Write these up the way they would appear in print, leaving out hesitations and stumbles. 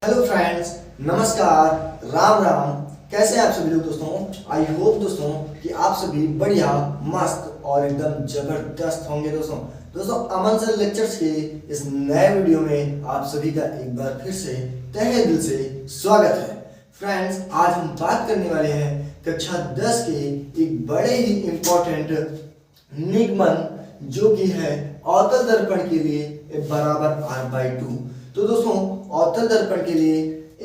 Hello friends, नमस्कार, राम राम। कैसे हैं आप सभी लोग दोस्तों। आई होप दोस्तों कि आप सभी बढ़िया, मस्त और एकदम जबरदस्त होंगे दोस्तों अमन सर लेक्चर्स के इस नए वीडियो में आप सभी का एक बार फिर से तहे दिल से स्वागत है। फ्रेंड्स, आज हम बात करने वाले हैं कक्षा 10 के एक बड़े ही इम्पोर्टेंट निगमन जो कि है अवतल दर्पण के लिए F बराबर r/2। तो दोस्तों अवतल दर्पण के लिए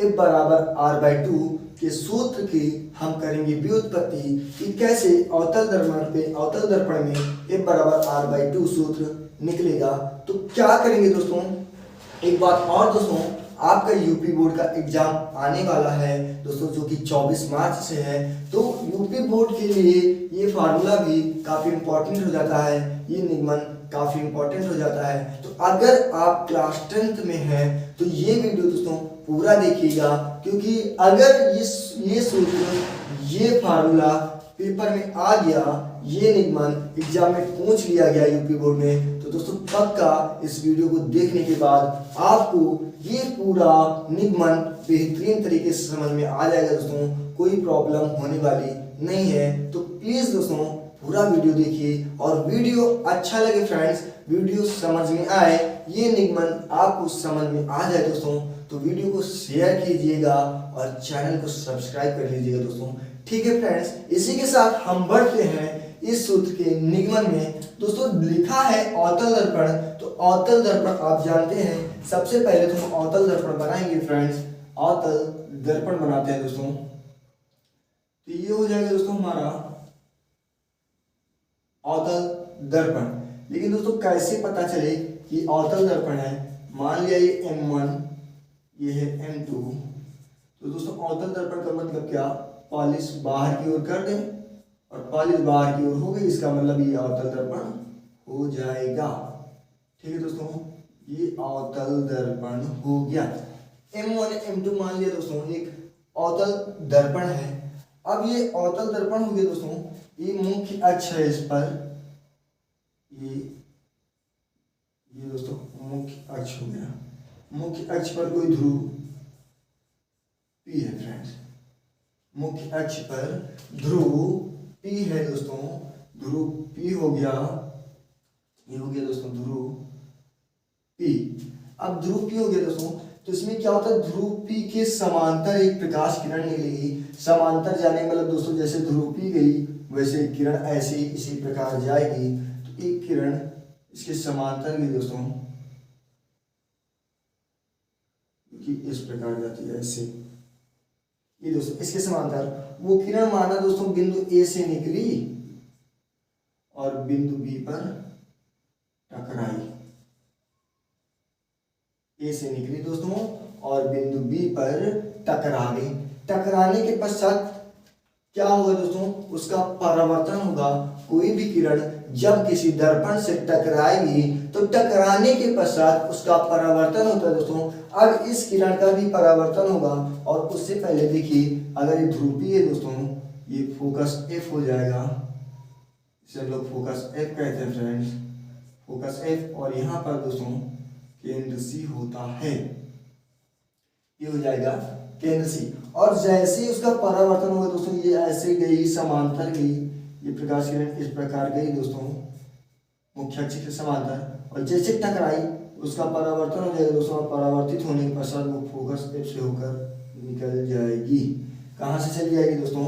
F बराबर r/2 के सूत्र की हम करेंगे व्युत्पत्ति कि कैसे अवतल दर्पण में F बराबर r/2 सूत्र निकलेगा। तो क्या करेंगे दोस्तों, एक बात और दोस्तों, आपका यूपी बोर्ड का एग्जाम आने वाला है दोस्तों, जो कि 24 मार्च से है। तो यूपी बोर्ड के लिए ये फार्मूला भी काफ़ी इम्पोर्टेंट हो जाता है, ये निगमन काफ़ी इम्पोर्टेंट हो जाता है। तो अगर आप क्लास 10th में हैं तो ये वीडियो दोस्तों पूरा देखिएगा, क्योंकि अगर ये सूत्र, ये फार्मूला पेपर में आ गया, ये निगमन एग्जाम में पूछ लिया गया यूपी बोर्ड में, तो दोस्तों पक्का इस वीडियो को देखने के बाद आपको ये पूरा निगमन बेहतरीन तरीके से समझ में आ जाएगा दोस्तों, कोई प्रॉब्लम होने वाली नहीं है। तो प्लीज़ दोस्तों पूरा वीडियो देखिए, और वीडियो अच्छा लगे फ्रेंड्स, वीडियो समझ में आए, ये निगमन आपको समझ में आ जाए दोस्तों, तो वीडियो को शेयर कीजिएगा और चैनल को सब्सक्राइब कर लीजिएगा दोस्तों। ठीक है फ्रेंड्स, इसी के साथ हम बढ़ते हैं इस सूत्र के निगमन में। दोस्तों लिखा है अवतल दर्पण, तो अवतल दर्पण आप जानते हैं, सबसे पहले तो हम अवतल दर्पण बनाएंगे फ्रेंड्स। अवतल दर्पण बनाते हैं दोस्तों, तो ये हो जाएगा दोस्तों हमारा अवतल दर्पण। लेकिन दोस्तों कैसे पता चले कि अवतल दर्पण है। मान लिया ये M1, ये है M2, तो दोस्तों अवतल दर्पण का मतलब क्या, पॉलिश बाहर की ओर कर दें और पॉलिश बाहर की ओर हो गई, इसका मतलब ये अवतल दर्पण हो जाएगा। ठीक है दोस्तों, ये अवतल दर्पण हो गया। M1 M2 मान लिया दोस्तों एक अवतल दर्पण है। अब ये अवतल दर्पण हो गया दोस्तों, ये मुख्य अक्ष है, इस पर ये दोस्तों मुख्य अक्ष हो गया। मुख्य अक्ष पर कोई ध्रुव P है फ्रेंड्स, मुख्य अक्ष पर ध्रुव P है दोस्तों, ध्रुव P हो गया, ये हो गया दोस्तों ध्रुव P। अब ध्रुव P हो गया दोस्तों, तो इसमें क्या होता है, ध्रुव P के समांतर एक प्रकाश किरण निकलेगी। समांतर जाने मतलब दोस्तों जैसे ध्रुव P गई वैसे किरण ऐसे इसी प्रकार जाएगी। तो एक किरण इसके समांतर गई दोस्तों, कि इस प्रकार जाती है ऐसे, ये दोस्तों इसके समांतर। वो किरण माना दोस्तों बिंदु A से निकली और बिंदु B पर टकराई। A से निकली दोस्तों और बिंदु B पर टकरा गई। टकराने के पश्चात क्या होगा दोस्तों, उसका परावर्तन होगा। कोई भी किरण जब किसी दर्पण से टकराएगी तो टकराने के पश्चात उसका परावर्तन होता है दोस्तों। अब इस किरण का भी परावर्तन होगा, और उससे पहले देखिए अगर ये ध्रुवीय है दोस्तों, ये फोकस F हो जाएगा, इसे हम लोग फोकस F कहते हैं फ्रेंड्स, फोकस F। और यहाँ पर दोस्तों केंद्र C होता है, ये हो जाएगा केंद्र C। और जैसे ही उसका परावर्तन होगा दोस्तों, ये ऐसे गई, समांतर गई, ये प्रकाश किरण इस प्रकार गई दोस्तों मुख्य अक्ष के समांतर, और जैसे टकराई उसका परावर्तन हो जाएगा दोस्तों, और परावर्तित होने के पश्चात वो फोकस F से होकर निकल जाएगी। कहाँ से चली जाएगी दोस्तों,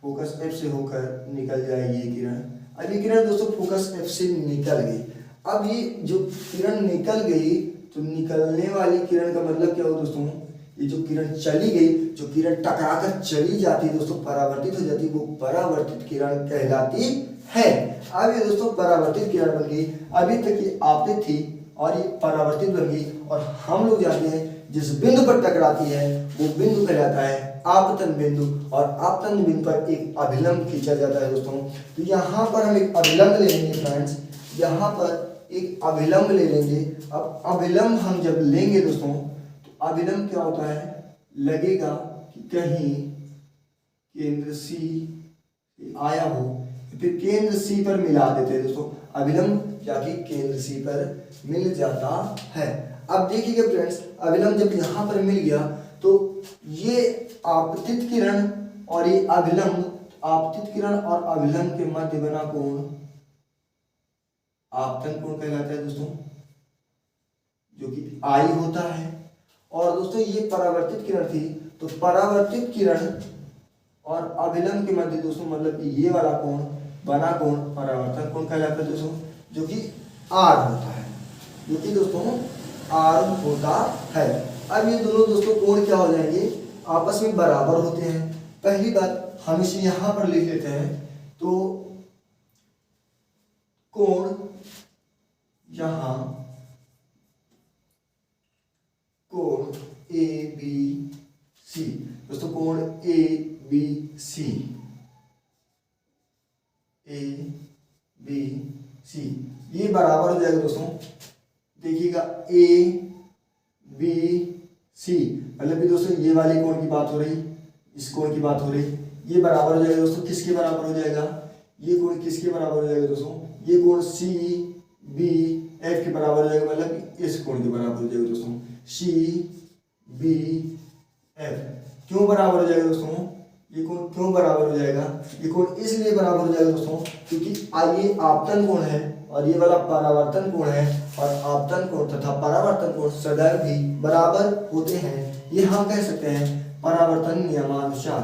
फोकस F से होकर निकल जाएगी ये किरण। अब ये किरण दोस्तों फोकस F से निकल गई। अब ये जो किरण निकल गई, तो निकलने वाली किरण का मतलब क्या हो दोस्तों, ये जो किरण चली गई, जो किरण टकरा कर चली जाती है दोस्तों, परावर्तित हो जाती है, वो परावर्तित किरण कहलाती है। अब ये दोस्तों परावर्तित किरण बन गई। अभी तक ये आपतित थी और ये परावर्तित बन गई, और हम लोग जानते हैं जिस बिंदु पर टकराती है वो बिंदु कहलाता है आपतन बिंदु, और आपतन बिंदु पर एक अभिलंब खींचा जाता है दोस्तों। तो यहाँ पर हम एक अभिलंब ले लेंगे फ्रेंड्स, यहाँ पर एक अभिलंब ले लेंगे। अब अभिलंब हम जब लेंगे दोस्तों, तो अभिलंब क्या होता है, लगेगा कि कहीं केंद्र C आया हो, फिर केंद्र C पर मिला देते हैं दोस्तों। अभिलंब जाके केंद्र C पर मिल जाता है। अब देखिएगा फ्रेंड्स, अभिलंब जब यहाँ पर मिल गया तो ये आपतित किरण और ये अभिलंब, आपतित किरण और अभिलंब के मध्य बना कोण आपतन कोण कहलाता है दोस्तों, जो कि आई होता है। और दोस्तों ये परावर्तित किरण थी, तो परावर्तित किरण और अभिलंब के मध्य दोस्तों मतलब कि ये वाला कोण बना कोण परावर्तन कोण कहलाता है दोस्तों, जो कि आर होता है, जो कि दोस्तों आर होता है। अब ये दोनों दोस्तों कोण क्या हो जाएंगे, आपस में बराबर होते हैं। पहली बात हम इसे यहां पर लिख लेते हैं, तो कोण यहां कोण ए बी सी, दोस्तों कोण ए बी सी, ए बी सी ये बराबर हो जाएगा दोस्तों। देखिएगा ए बी सी मतलब कि दोस्तों ये वाले कोण की बात हो रही, इस कोण की बात हो रही, ये बराबर हो जाएगा दोस्तों। किसके बराबर हो जाएगा, ये कोण किसके बराबर हो जाएगा दोस्तों, ये कोण सी बी एफ के बराबर हो जाएगा, मतलब कि इस कोण के बराबर हो जाएगा दोस्तों, सी बी एफ। क्यों बराबर हो जाएगा दोस्तों, ये कोण क्यों बराबर हो जाएगा, ये कोण इसलिए बराबर हो जाएगा दोस्तों क्योंकि ये आपतन कोण है और ये वाला परावर्तन कोण है, और आपतन कोण तथा परावर्तन कोण सदैव भी बराबर होते हैं। ये हम कह सकते हैं परावर्तन नियमानुसार,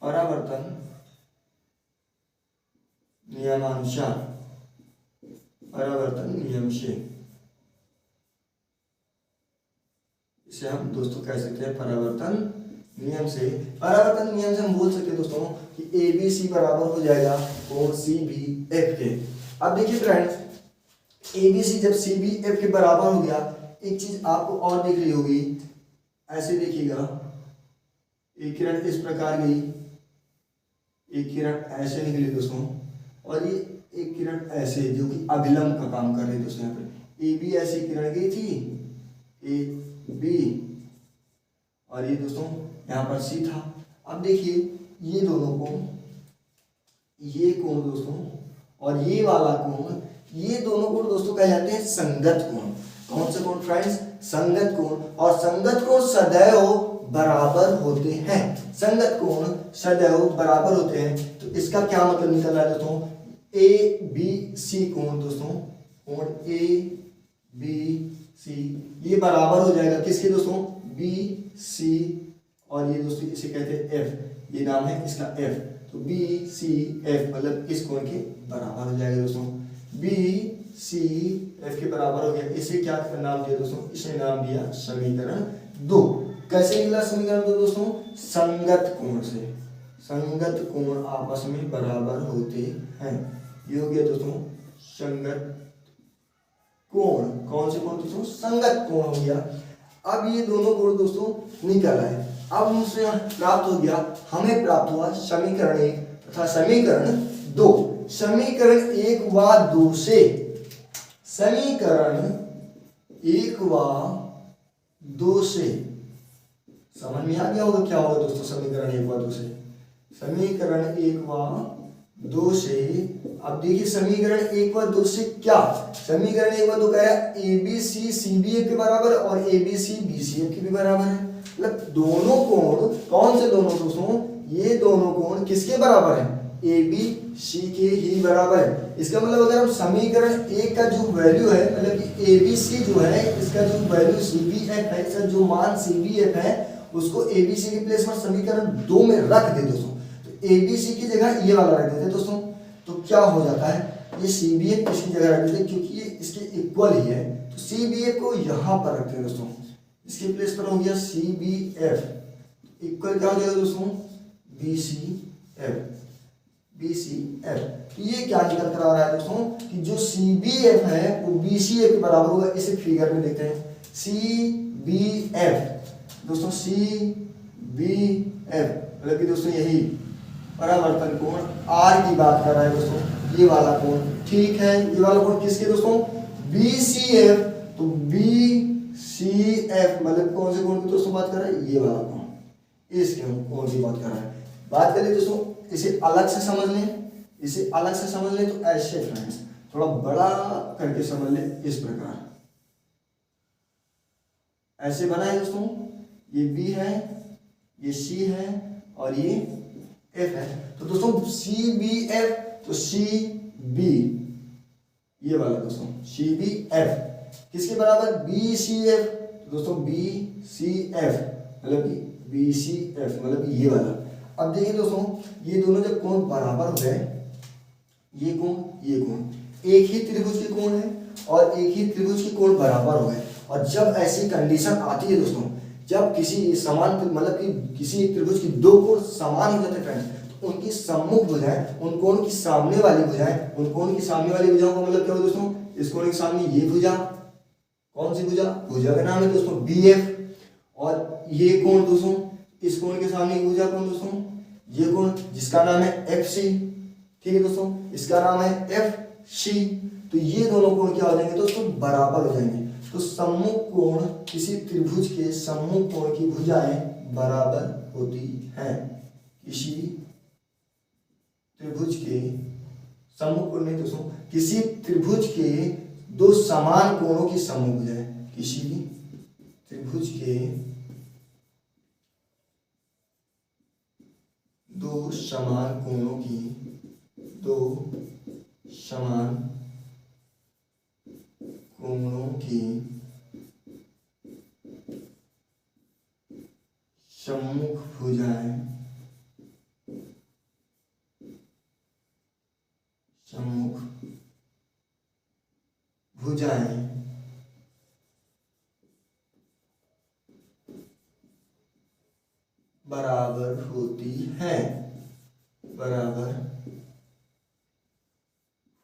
परावर्तन नियमानुसार, परावर्तन नियम से, इसे हम दोस्तों कह सकते हैं परावर्तन नियम से। परावर्तन नियम से हम बोल सकते हैं दोस्तों कि ए बी सी बराबर हो जाएगा कोण सी बी एफ के। अब देखिए फ्रेंड्स, ए बी सी जब सी बी एफ के बराबर हो गया, एक चीज आपको और दिख रही होगी, ऐसे देखिएगा, एक किरण इस प्रकार गई, एक किरण ऐसे निकली दोस्तों, और ये एक किरण ऐसे जो कि अभिलंब का काम कर रही है दोस्तों। यहाँ पे ए बी ऐसी किरण गई थी, ए बी, और ये दोस्तों यहाँ पर सी था। अब देखिए ये दोनों कोण, ये कोण दोस्तों और ये वाला कोण, ये दोनों कोण दोस्तों कहे जाते हैं संगत कोण। कौन से कोण फ्रेंड्स, संगत कोण। और संगत कोण सदैव बराबर होते हैं, संगत कोण सदैव बराबर होते हैं। तो इसका क्या मतलब निकल रहा है दोस्तों, ए बी सी कोण दोस्तों, कोण ए बी सी ये बराबर हो जाएगा किसके दोस्तों, बी सी, और ये दोस्तों इसे कहते हैं एफ, ये नाम है इसका एफ। तो बी सी एफ मतलब इस कोण के बराबर हो जाएगा दोस्तों, बी सी एफ के बराबर हो गया। इसे क्या नाम दिया दोस्तों, इसे नाम दिया समीकरण 2। कैसे मिला समीकरण 2 दोस्तों, संगत कोण से, संगत कोण आपस में बराबर होते हैं। ये हो गया दोस्तों संगत कोण। कौन से कोण दोस्तों, संगत कोण हो गया। अब ये दोनों कोण दोस्तों निकल आए। अब हमसे प्राप्त हो गया, हमें प्राप्त हुआ समीकरण 1 तथा समीकरण 2। समीकरण 1 व 2 से, समीकरण 1 व 2 से समझ में आ गया होगा क्या होगा दोस्तों समीकरण 1 व 2 से, समीकरण 1 व 2 से। अब देखिए समीकरण 1 व 2 से क्या, समीकरण 1 व 2 कह रहा है A B C C B F के बराबर और A B C B C F के भी बराबर है। मतलब दोनों कोण, कौन से दोनों दोस्तों, ये दोनों कोण किसके बराबर है, ए बी सी के ही बराबर है। इसका मतलब अगर हम समीकरण 1 का जो वैल्यू है, मतलब कि ए बी सी जो है इसका जो वैल्यू सी बी एफ है, इसका जो मान सी बी एफ है उसको ए बी सी के प्लेस में समीकरण 2 में रख दे दोस्तों, तो ए बी सी की जगह ये वाला रख देते दोस्तों, तो क्या हो जाता है, ये सी बी एफ इसकी जगह रख देते क्योंकि ये इसके इक्वल ही है, तो सी बी एफ को यहाँ पर रखते हैं दोस्तों, इसके प्लेस पर हो गया सी बी एफ इक्वल क्या हो जाएगा दोस्तों, B C F, B C F. ये क्या निकल कर आ रहा है दोस्तों कि जो सी बी एफ है वो बी सी एफ के बराबर होगा। इसे फिगर में देखते हैं, सी बी एफ दोस्तों, सी बी एफ मतलब कि दोस्तों यही परावर्तन कोण आर की बात कर रहा है दोस्तों, ये वाला कोण, ठीक है। ये वाला कोण किसके दोस्तों, बी सी एफ, तो बी सी एफ मतलब कौन से कोण की दोस्तों बात कर रहा है, ये वाला कोण, इसके कोण की बात कर रहा है। बात करें दोस्तों, इसे अलग से समझ लें, इसे अलग से समझ लें तो ऐसे फ्रेंड्स, थोड़ा बड़ा करके समझ लें, इस प्रकार ऐसे बना है दोस्तों, ये बी है, ये सी है और ये एफ है। तो दोस्तों सी बी एफ, तो सी बी ये वाला दोस्तों सी बी एफ किसके बराबर, बी सी एफ। तो दोस्तों बी सी एफ मतलब कि बी सी एफ मतलब ये वाला। अब देखिए दोस्तों ये दोनों जब कोण बराबर हो गए, ये कोण एक ही त्रिभुज के कोण है और एक ही त्रिभुज के कोण बराबर हो गए। और जब ऐसी कंडीशन आती है दोस्तों, जब किसी समान मतलब कि किसी त्रिभुज की दो कोण समान हो जाते हैं फ्रेंड्स, तो उनकी सम्मुख भुजाएं, उन कोण की सामने वाली भुजाएं, उन कोण की सामने वाली भुजाओं का मतलब क्या हो दोस्तों, इस कोण के सामने ये भुजा, कौन सी भुजा, भुजा का नाम है दोस्तों बी एफ। और ये कोण दोस्तों, इस कोण के सामने भुजा कौन दोस्तों, ये कोण जिसका नाम है एफ सी। ठीक है दोस्तों, इसका नाम है एफ सी। तो ये दोनों कोण क्या हो जाएंगे दोस्तों, बराबर हो जाएंगे। तो सम्मुख कोण, किसी त्रिभुज के सम्मुख कोण की भुजाएं बराबर होती हैं। किसी त्रिभुज के सम्मुख कोण नहीं दोस्तों, किसी त्रिभुज के दो समान कोणों की सम्मुख भुजाएं, किसी त्रिभुज के दो समान कोणों की, दो समान कोणों की सम्मुख भुजाएं, सम्मुख भुजाएं बराबर होती हैं, बराबर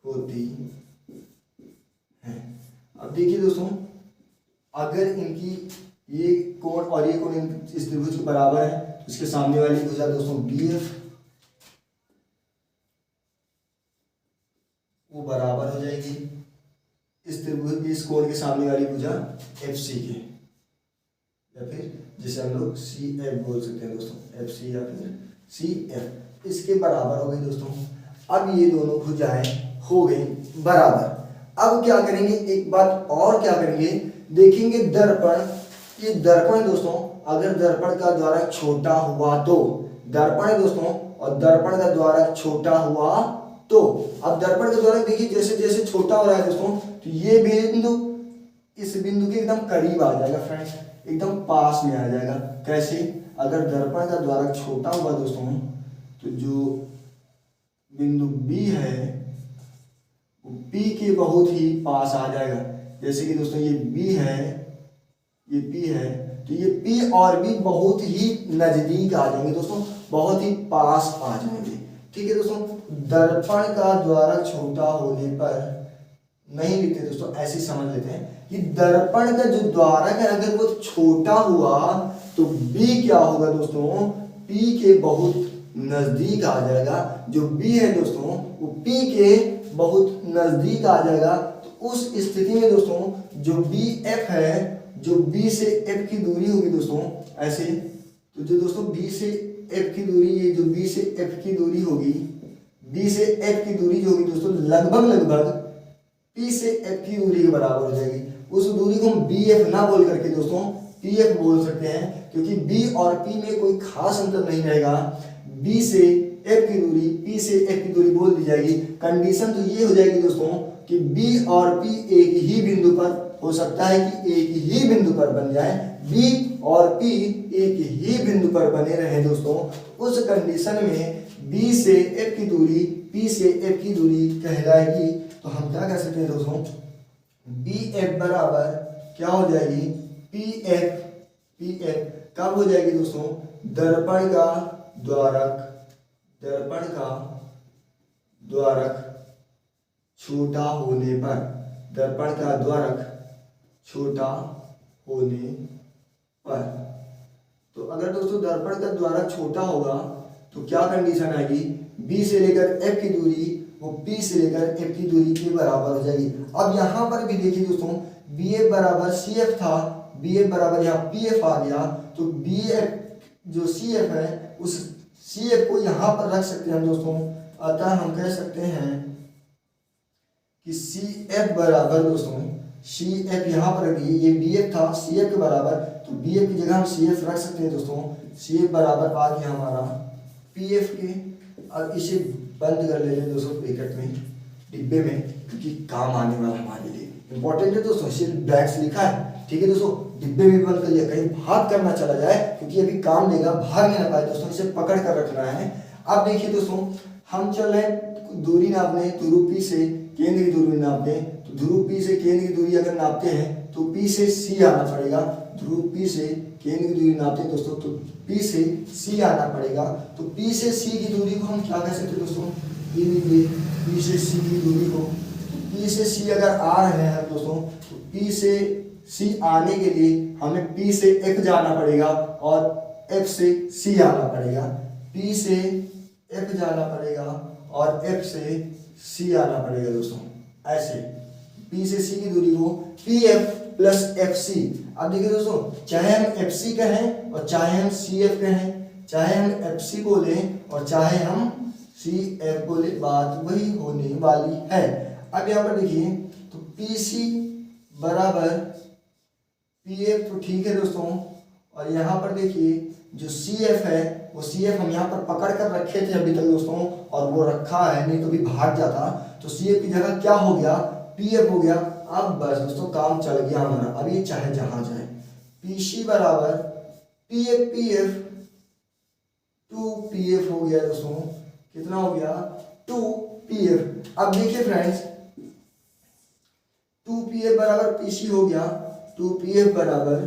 होती हैं। अब देखिए दोस्तों, अगर इनकी ये कोण और ये कोण इस त्रिभुज के बराबर है, तो इसके सामने वाली भुजा दोस्तों बी एफ वो बराबर हो जाएगी इस त्रिभुज, इस कोण के सामने वाली भुजा एफ सी के, या फिर जिसे हम लोग सी एफ बोल सकते हैं दोस्तों, एफ सी या फिर सी एफ, इसके बराबर हो गई दोस्तों। अब ये दोनों भुजाएं हो गई बराबर। अब क्या करेंगे, एक बात और क्या करेंगे, देखेंगे दर्पण। ये दर्पण है दोस्तों, अगर दर्पण का द्वारक छोटा हुआ तो, दर्पण है दोस्तों और दर्पण का द्वारक छोटा हुआ तो, अब दर्पण का द्वारक देखिए जैसे जैसे छोटा हो रहा है दोस्तों, तो ये बिंदु इस बिंदु के एकदम करीब आ जाएगा फ्रेंड्स, एकदम पास में आ जाएगा। कैसे, अगर दर्पण का द्वारक छोटा हुआ दोस्तों, तो जो बिंदु B है वो P के बहुत ही पास आ जाएगा। जैसे कि दोस्तों ये B है, ये P है, तो ये P और B बहुत ही नजदीक आ जाएंगे दोस्तों, बहुत ही पास आ जाएंगे। ठीक है दोस्तों, दर्पण का द्वारक छोटा होने पर नहीं लिखते दोस्तों, ऐसे समझ लेते हैं कि दर्पण का जो द्वारक है अगर वो छोटा हुआ तो B क्या होगा दोस्तों, P के बहुत नजदीक आ जाएगा। जो B है दोस्तों वो P के बहुत नजदीक आ जाएगा। तो उस स्थिति में दोस्तों जो BF है, जो B से F की दूरी होगी दोस्तों ऐसे, तो जो दोस्तों B से F की दूरी, ये जो B से F की दूरी होगी, B से F की दूरी जो होगी दोस्तों लगभग P से F की दूरी के बराबर हो जाएगी। उस दूरी को हम BF ना बोल करके दोस्तों PF बोल सकते हैं, क्योंकि B और P में कोई खास अंतर नहीं रहेगा। B से F की दूरी P से F की दूरी बोल दी जाएगी। कंडीशन तो ये हो जाएगी दोस्तों कि B और P एक ही बिंदु पर, हो सकता है कि एक ही बिंदु पर बन जाए, B और P एक ही बिंदु पर बने रहे दोस्तों। उस कंडीशन में B से F की दूरी P से F की दूरी कहलाएगी। तो हम क्या कर सकते हैं दोस्तों, BF बराबर क्या हो जाएगी, PF कब हो जाएगी दोस्तों, दर्पण का द्वारक छोटा होने पर, दर्पण का द्वारक छोटा होने पर। तो अगर दोस्तों दर्पण का द्वारक छोटा होगा तो क्या कंडीशन आएगी, B से लेकर F की दूरी वो P से लेकर F की दूरी के बराबर हो जाएगी। अब यहाँ पर भी देखिए दोस्तों, BF बराबर CF था, BF बराबर यहाँ PF आ गया, तो BF जो CF है उस CF को यहाँ पर रख सकते हैं दोस्तों। अतः हम कह सकते हैं कि CF बराबर दोस्तों, CF यहाँ पर रखिए, ये BF था CF के बराबर, तो बी एफ की जगह हम सी एफ रख सकते हैं दोस्तों। सी एफ बराबर आ गया हमारा पी एफ के। अब इसे बंद कर लेते हैं दोस्तों पैकेट में, डिब्बे में, क्योंकि काम आने वाला हमारे लिए इंपॉर्टेंट है दोस्तों। इसे बैग्स लिखा है, ठीक है दोस्तों, डिब्बे में बंद कर लिया, कहीं भाग करना चला जाए क्योंकि अभी काम देगा, भाग नहीं ना पाए दोस्तों, इसे पकड़ कर रखना है। अब देखिए दोस्तों, हम चल रहे हैं दूरी नापने, ध्रुव पी से केंद्र की दूरी नापते हैं। तो ध्रुव पी से केंद्र की दूरी अगर नापते हैं तो पी से सी आना पड़ेगा। ध्रुव पी से केंद्र की दूरी नापते हैं दोस्तों, तो पी से सी आना पड़ेगा। तो पी से सी की दूरी को हम क्या कह सकते हैं दोस्तों, पी से सी की दूरी को, पी से सी अगर आ रहे हैं दोस्तों, तो पी से सी आने के लिए हमें पी से एफ जाना पड़ेगा और एफ से सी आना पड़ेगा। पी से एफ जाना पड़ेगा और एफ से सी आना पड़ेगा दोस्तों। ऐसे पी से सी की दूरी को P F plus F C. अब देखिए दोस्तों, चाहे हम एफ सी कहें और चाहे हम सी एफ कहें, चाहे हम एफ सी बोले और चाहे हम सी एफ बोले, बात वही होने वाली है। अब यहाँ पर देखिए, तो पी सी बराबर पी एफ, तो ठीक है दोस्तों। और यहाँ पर देखिए जो सी एफ है, वो सी एफ हम यहाँ पर पकड़ कर रखे थे अभी तक दोस्तों, और वो रखा है, नहीं तो भी भाग जाता। तो सी एफ की जगह क्या हो गया, पी एफ हो गया। अब बस दोस्तों काम चल गया हमारा। अब ये चाहे जहां जाए, पी सी बराबर पी एफ 2 पी एफ हो गया दोस्तों। कितना हो गया, 2 पी एफ। अब देखिए फ्रेंड्स, 2 पी एफ बराबर पी सी हो गया। 2 पी एफ बराबर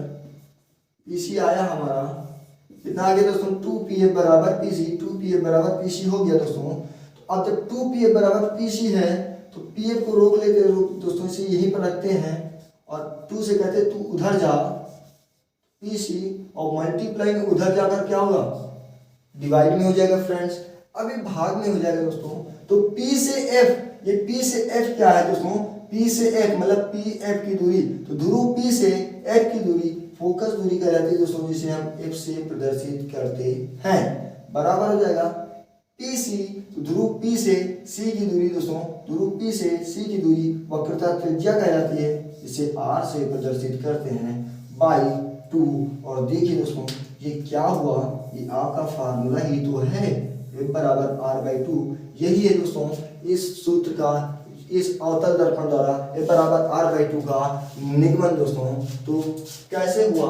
पी सी आया हमारा, कितना आ गया दोस्तों, 2 पी एफ बराबर पी सी। 2 पी एफ बराबर पी सी हो गया दोस्तों। तो अब जब 2 पी एफ बराबर पी सी है, तो पी एफ को रोक लेते हैं दोस्तों, इसे यहीं पर रखते हैं और 2 से कहते हैं तू उधर जा, पी सी, और मल्टीप्लाई में उधर जाकर क्या होगा, डिवाइड में हो जाएगा फ्रेंड्स। अब ये भाग में हो जाएगा दोस्तों। तो पी से एफ, ये पी से एफ क्या है दोस्तों, पी से एफ मतलब पी एफ की दूरी। तो ध्रुव पी से एफ की दूरी फोकस दूरी कहलाती है दोस्तों, जिसे हम एफ से प्रदर्शित करते हैं। बराबर हो जाएगा पी सी, तो ध्रुव पी से सी की दूरी दोस्तों, ध्रुव पी से सी की दूरी वक्रता त्रिज्या कहलाती है, जिसे आर से प्रदर्शित करते हैं बाई 2। और देखिए दोस्तों, ये क्या हुआ, ये आपका फार्मूला ही तो है, एफ बराबर आर बाई 2। यही है दोस्तों इस सूत्र का, इस अवतल दर्पण द्वारा एफ बराबर आर बाई 2 का निगमन दोस्तों। तो कैसे हुआ,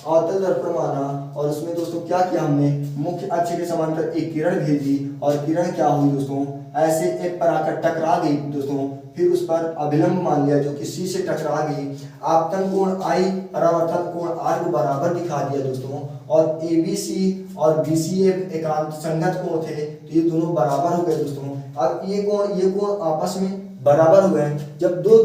अवतल दर्पण माना और उसमें दोस्तों क्या किया हमने, मुख्य अक्ष के समांतर एक किरण भेजी और किरण क्या हुई दोस्तों, ऐसे एक पर आकर टकरा गई दोस्तों। फिर उस पर अभिलंब मान लिया जो कि सी से टकरा गई। आपतन कोण आई परावर्तन कोण आर को बराबर दिखा दिया दोस्तों। और ए बी सी और बी सी एकांत संगत कोण थे, तो ये दोनों बराबर हो गए दोस्तों। अब ये कोण आपस में बराबर हो गए। जब दो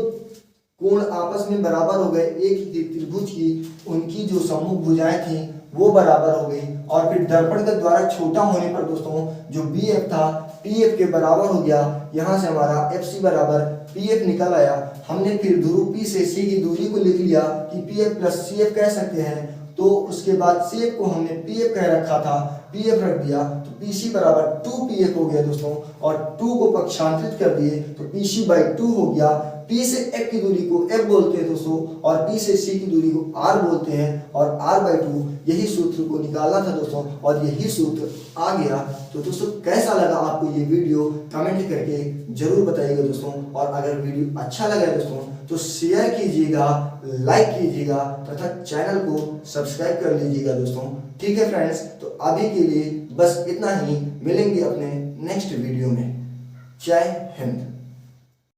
कोण आपस में बराबर हो गए, एक ही त्रिभुज की उनकी जो सम्मुख भुजाएं थी वो बराबर हो गई। और फिर दर्पण के द्वारा छोटा होने पर दोस्तों जो बी एफ था पी एफ के बराबर हो गया। यहाँ से हमारा एफ सी बराबर पी एफ निकल आया। हमने फिर ध्रुव पी से सी की दूरी को लिख लिया कि P F plus C F कह सकते हैं। तो उसके बाद सी एफ को हमने पी एफ कह रखा था, पी एफ रख दिया, तो पी सी बराबर 2 पी एफ हो गया दोस्तों। और 2 को पक्षांतरित कर दिए तो पी सी बाई 2 हो गया। पी से एफ की दूरी को एफ बोलते हैं दोस्तों, और पी से सी की दूरी को आर बोलते हैं, और आर बाई 2 यही सूत्र को निकालना था दोस्तों, और यही सूत्र आ गया। तो दोस्तों कैसा लगा आपको ये वीडियो, कमेंट करके जरूर बताइएगा दोस्तों। और अगर वीडियो अच्छा लगा दोस्तों तो शेयर कीजिएगा, लाइक कीजिएगा तथा चैनल को सब्सक्राइब कर लीजिएगा दोस्तों। ठीक है फ्रेंड्स, तो अभी के लिए बस इतना ही। मिलेंगे अपने नेक्स्ट वीडियो में। जय हिंद।